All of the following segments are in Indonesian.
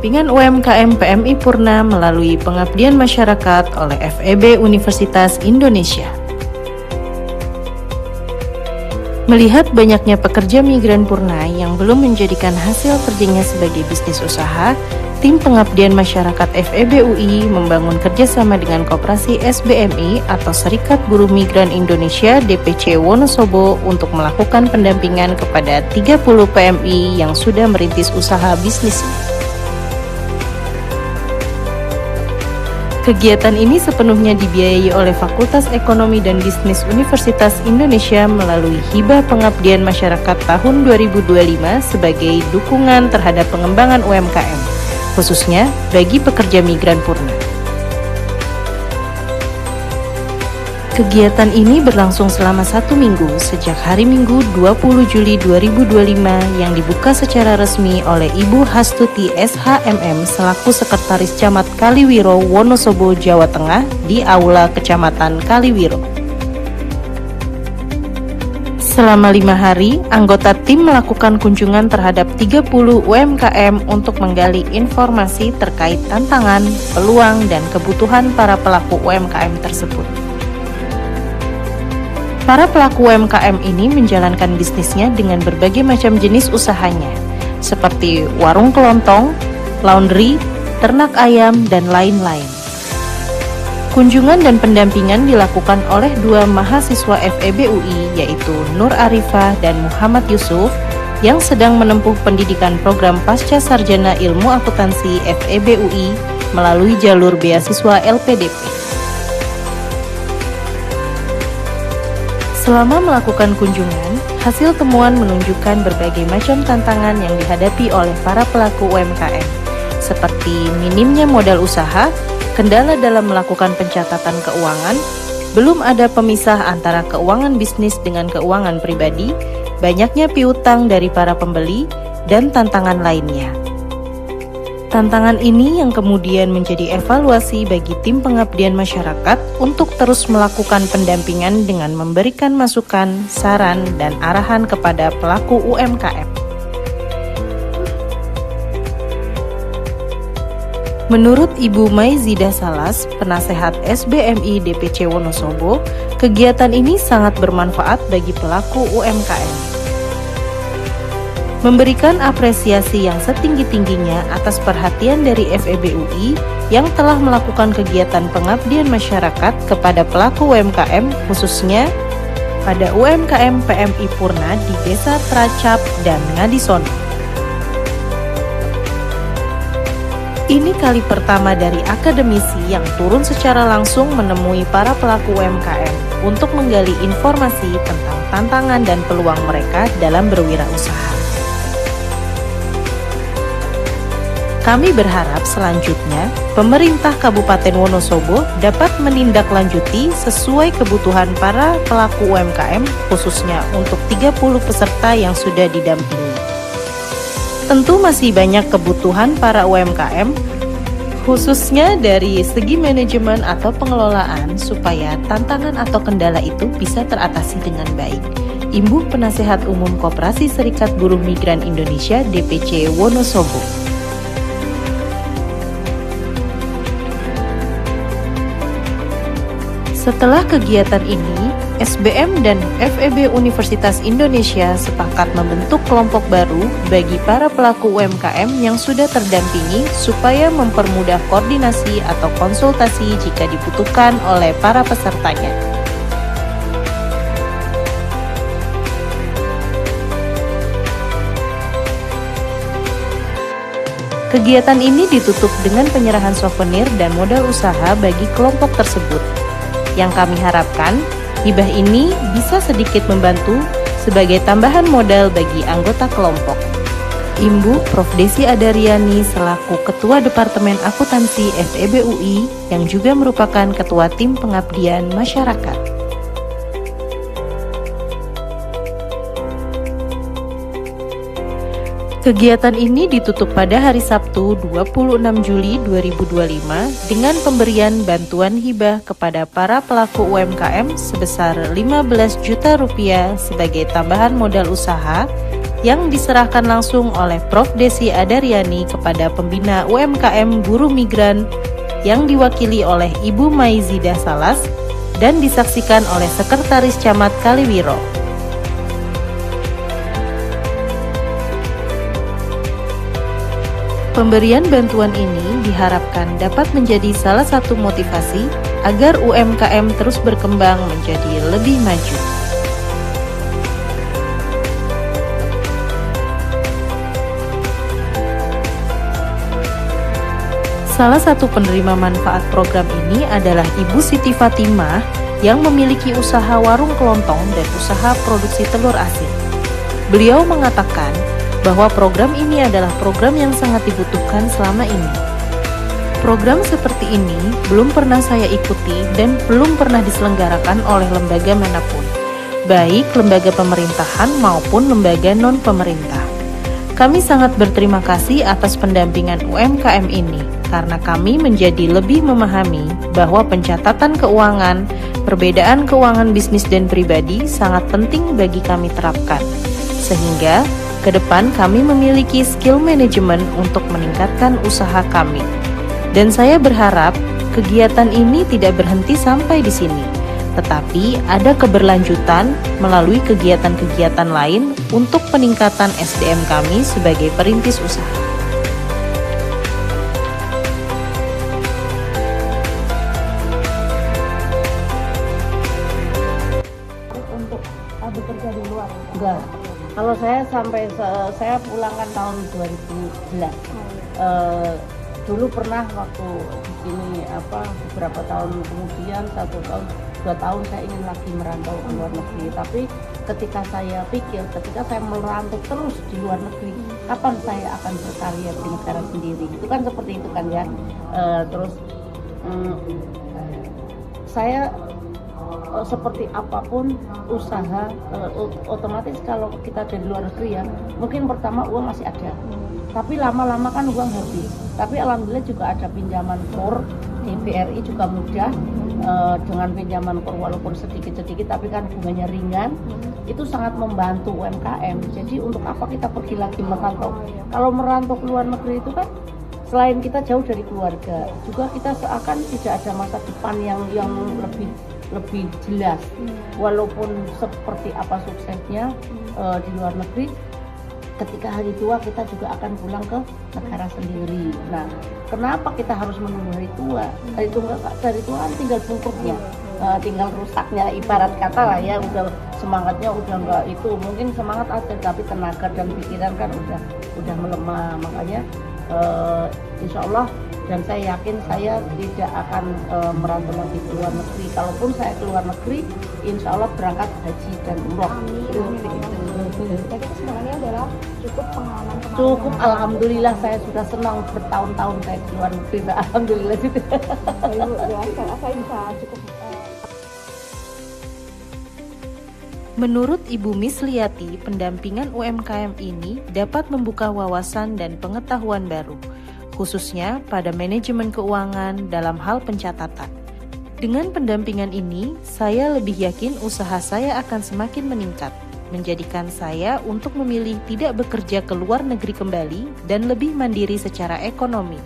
pendampingan UMKM PMI Purna melalui pengabdian masyarakat oleh FEB Universitas Indonesia. Melihat banyaknya pekerja migran Purna yang belum menjadikan hasil kerjanya sebagai bisnis usaha, tim pengabdian masyarakat FEB UI membangun kerjasama dengan Koperasi SBMI atau Serikat Buruh Migran Indonesia DPC Wonosobo untuk melakukan pendampingan kepada 30 PMI yang sudah merintis usaha bisnisnya. Kegiatan ini sepenuhnya dibiayai oleh Fakultas Ekonomi dan Bisnis Universitas Indonesia melalui hibah pengabdian masyarakat tahun 2025 sebagai dukungan terhadap pengembangan UMKM, khususnya bagi pekerja migran Purna. Kegiatan ini berlangsung selama 1 minggu sejak hari Minggu 20 Juli 2025 yang dibuka secara resmi oleh Ibu Hastuti SHMM selaku Sekretaris Camat Kaliwiro, Wonosobo, Jawa Tengah di Aula Kecamatan Kaliwiro. Selama 5 hari, anggota tim melakukan kunjungan terhadap 30 UMKM untuk menggali informasi terkait tantangan, peluang, dan kebutuhan para pelaku UMKM tersebut. Para pelaku UMKM ini menjalankan bisnisnya dengan berbagai macam jenis usahanya, seperti warung kelontong, laundry, ternak ayam, dan lain-lain. Kunjungan dan pendampingan dilakukan oleh 2 mahasiswa FEB UI, yaitu Nur Arifah dan Muhammad Yusuf, yang sedang menempuh pendidikan program Pasca Sarjana Ilmu Akuntansi FEB UI melalui jalur beasiswa LPDP. Selama melakukan kunjungan, hasil temuan menunjukkan berbagai macam tantangan yang dihadapi oleh para pelaku UMKM, seperti minimnya modal usaha, kendala dalam melakukan pencatatan keuangan, belum ada pemisah antara keuangan bisnis dengan keuangan pribadi, banyaknya piutang dari para pembeli, dan tantangan lainnya. Tantangan ini yang kemudian menjadi evaluasi bagi tim pengabdian masyarakat untuk terus melakukan pendampingan dengan memberikan masukan, saran, dan arahan kepada pelaku UMKM. Menurut Ibu Maizidah Salas, penasehat SBMI DPC Wonosobo, kegiatan ini sangat bermanfaat bagi pelaku UMKM. Memberikan apresiasi yang setinggi-tingginya atas perhatian dari FEB UI yang telah melakukan kegiatan pengabdian masyarakat kepada pelaku UMKM, khususnya pada UMKM PMI Purna di Desa Tracap dan Ngadisono. Ini kali pertama dari akademisi yang turun secara langsung menemui para pelaku UMKM untuk menggali informasi tentang tantangan dan peluang mereka dalam berwirausaha. Kami berharap selanjutnya pemerintah Kabupaten Wonosobo dapat menindaklanjuti sesuai kebutuhan para pelaku UMKM, khususnya untuk 30 peserta yang sudah didampingi. Tentu masih banyak kebutuhan para UMKM, khususnya dari segi manajemen atau pengelolaan, supaya tantangan atau kendala itu bisa teratasi dengan baik. Imbuh Penasehat Umum Koperasi Serikat Buruh Migran Indonesia DPC Wonosobo. Setelah kegiatan ini, SBM dan FEB Universitas Indonesia sepakat membentuk kelompok baru bagi para pelaku UMKM yang sudah terdampingi supaya mempermudah koordinasi atau konsultasi jika dibutuhkan oleh para pesertanya. Kegiatan ini ditutup dengan penyerahan souvenir dan modal usaha bagi kelompok tersebut. Yang kami harapkan, hibah ini bisa sedikit membantu sebagai tambahan modal bagi anggota kelompok. Imbu Prof. Desi Adariani selaku Ketua Departemen Akuntansi FEB UI yang juga merupakan Ketua Tim Pengabdian Masyarakat. Kegiatan ini ditutup pada hari Sabtu 26 Juli 2025 dengan pemberian bantuan hibah kepada para pelaku UMKM sebesar 15 juta rupiah sebagai tambahan modal usaha yang diserahkan langsung oleh Prof. Desi Adaryani kepada pembina UMKM Buruh Migran yang diwakili oleh Ibu Maizidah Salas dan disaksikan oleh Sekretaris Camat Kaliwiro. Pemberian bantuan ini diharapkan dapat menjadi salah satu motivasi agar UMKM terus berkembang menjadi lebih maju. Salah satu penerima manfaat program ini adalah Ibu Siti Fatimah yang memiliki usaha warung kelontong dan usaha produksi telur asin. Beliau mengatakan bahwa program ini adalah program yang sangat dibutuhkan selama ini. Program seperti ini belum pernah saya ikuti dan belum pernah diselenggarakan oleh lembaga manapun, baik lembaga pemerintahan maupun lembaga non-pemerintah. Kami sangat berterima kasih atas pendampingan UMKM ini, karena kami menjadi lebih memahami bahwa pencatatan keuangan, perbedaan keuangan bisnis dan pribadi sangat penting bagi kami terapkan. Sehingga ke depan kami memiliki skill manajemen untuk meningkatkan usaha kami. Dan saya berharap kegiatan ini tidak berhenti sampai di sini, tetapi ada keberlanjutan melalui kegiatan-kegiatan lain untuk peningkatan SDM kami sebagai perintis usaha. Untuk bekerja di luar? Enggak. Kalau saya saya pulang kan tahun 2011. Dulu pernah waktu di sini beberapa tahun kemudian 1 tahun 2 tahun saya ingin lagi merantau ke luar negeri. Tapi ketika saya pikir ketika saya merantau terus di luar negeri, kapan saya akan berkarya di negara sendiri? Itu kan seperti itu kan ya. Terus saya seperti apapun usaha otomatis kalau kita dari luar negeri ya, mungkin pertama uang masih ada, tapi lama-lama kan uang habis. Tapi alhamdulillah juga ada pinjaman KUR di BRI juga mudah, dengan pinjaman KUR walaupun sedikit-sedikit tapi kan bunganya ringan, itu sangat membantu UMKM. Jadi untuk apa kita pergi lagi merantau? Kalau merantau ke luar negeri itu kan selain kita jauh dari keluarga, juga kita seakan tidak ada masa depan yang lebih jelas. Walaupun seperti apa suksesnya di luar negeri, ketika hari tua kita juga akan pulang ke negara sendiri. Nah, kenapa kita harus menunggu hari tua? Hari tua kan tinggal bungkusnya, tinggal rusaknya, ibarat kata lah ya, udah semangatnya udah enggak itu, mungkin semangat ada tapi tenaga dan pikiran kan udah melemah. Makanya insya Allah, dan saya yakin saya tidak akan merantau lagi ke luar negeri. Kalaupun saya ke luar negeri, insya Allah berangkat haji dan umroh. Jadi sebenarnya adalah cukup pengalaman. Cukup, alhamdulillah saya sudah senang bertahun-tahun saya ke luar negeri. Alhamdulillah juga. Ibu, ya, saya bisa cukup. Menurut Ibu Misliati, pendampingan UMKM ini dapat membuka wawasan dan pengetahuan baru, khususnya pada manajemen keuangan dalam hal pencatatan. Dengan pendampingan ini, saya lebih yakin usaha saya akan semakin meningkat, menjadikan saya untuk memilih tidak bekerja ke luar negeri kembali dan lebih mandiri secara ekonomi.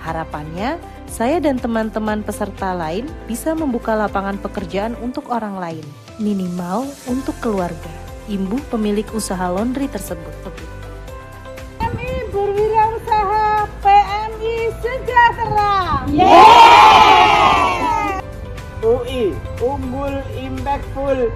Harapannya, saya dan teman-teman peserta lain bisa membuka lapangan pekerjaan untuk orang lain, minimal untuk keluarga. Imbuh pemilik usaha laundry tersebut. PMI Berwirausaha, PMI Sejahtera. UI Unggul Impactful.